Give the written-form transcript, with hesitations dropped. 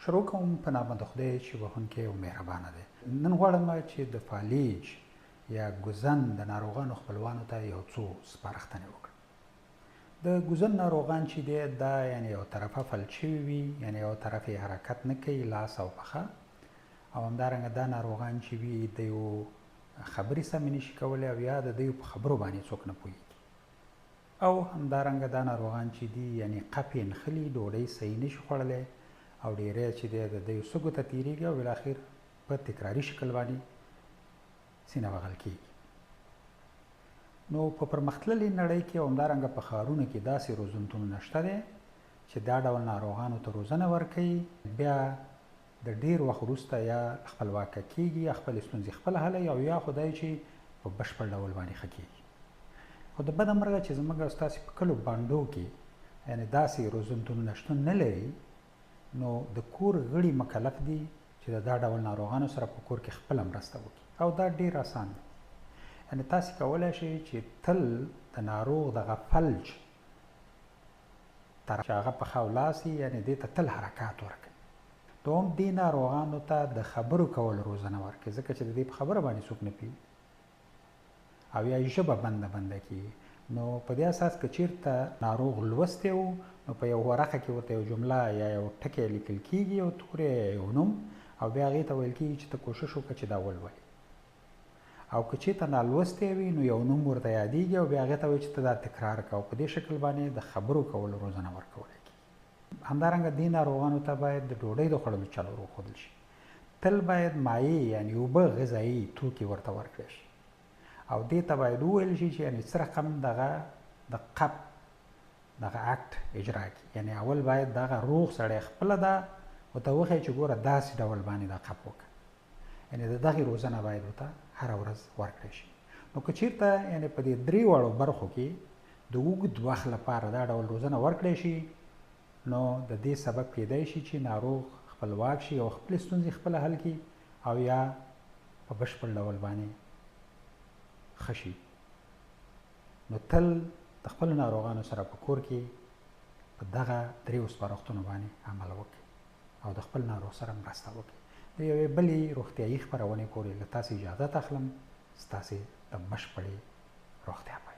شروع کوم په نامه د خدای چې بخښونکی او مهربانه دی. نن غواړم چې د فالج یا ګوزن د ناروغانو خپلوانو ته یو څو سپارښتنې وکړم. د ګوزن ناروغان چې دی دا یعنی یو طرفه فلج شوي وي، یعنی یو طرف یې حرکت نه کوي، لاس او پښه، او همدارنګه دا ناروغان چې وي د یو خبرې سمې نشي کولی او یا د دوی په خبرو باندې څوک نه پوهېږي، او همدارنګه دا ناروغان چې دي یعنی قپ یې نښلي، ډوډۍ صحیح نشي خوړلی او ډیری چې دی د دوی سږو ته تیریږي او بالاخر په تکراري شکل باندې سینه بغل کېږي. نو په پرمختللې نړۍ کې او همدارنګه په ښارونو کې داسې روزنتونونه شته دی چې دا ډول ناروغانو ته روزنه ورکوي، بیا د ډیر وخت وروسته یا خپلواکه کېږي یا خپلې ستونزې خپله حلوي او یا خدای چې په بشپړ ډول باندې ښه کېږي. خو د بده مرغه چې زموږ او ستاسې په کلو بانډو کې یعنې داسې روزنتونونه شتون نه لري، نو د کور غړي مکلف دي چې د دا ډول ناروغانو سره په کور کې خپله مرسته وکړي، او دا ډیر اسان دی. یعنې تاسې کولی شئ چې تل د ناروغ دغه فلج طرف چې هغه پښه او لاس یې یعنې دې ته تل حرکات ورکړئ. دوم دې ناروغانو ته د خبرو کول روزنه ورکړئ، ځکه چې د دې په خبره باندې څوک نه پوهېږي او یا ژبه بنده کېږي. نو په دې اساس که چیرته ناروغ لوستی و نو په یو ورقه کې ورته یو جمله یا یو ټکی لیکل کېږي، یو توری یا یو نوم، او بیا هغې ته ویل کېږي چې ته کوشش وکړه چې دا ولولې. او که چېرته نالوستی وي نو یو نوم ورته یادېږي او بیا هغې ته وایي چې ته دا تکرار کوه. په دې شکل باندې د خبرو کولو روزنه ورکولی کېږي. همدارنګه دې ناروغانو ته باید د ډوډۍ د خوړلو چل ور وښودل شي. تل باید مایع یعنې اوبه غذایي توکي ورته ورکړی شي، او دې ته باید وویل شي چې یعنې څه رقم دغه د قپ دغه اکټ اجرا کړي. یعنې اول باید دغه روغ سړی خپله ده ورته وښیي چې ګوره داسې ډول باندې دا قپ وکړه. یعنې د دغې روزنه باید ورته هره ورځ ورکړی شي. نو که چېرته یعنې په دې درې واړو برخو کې د اوږد وخت لپاره دا ډول روزنه ورکړی شي، نو د دې سبب کېدی شي چې ناروغ خپلواک شي او خپلې ستونزې خپله حل کړي او یا په بشپړ ډول باندې ښه شي. نو تل د خپلو ناروغانو سره په کور کې په دغه دریو سپارښتنو باندې عمل وکړي او د خپل ناروغ سره مرسته وکړي. د یوې بلې روغتیایي خپرونې پورې له تاسې اجازت اخلم. ستاسې د بشپړې روغتیا پای.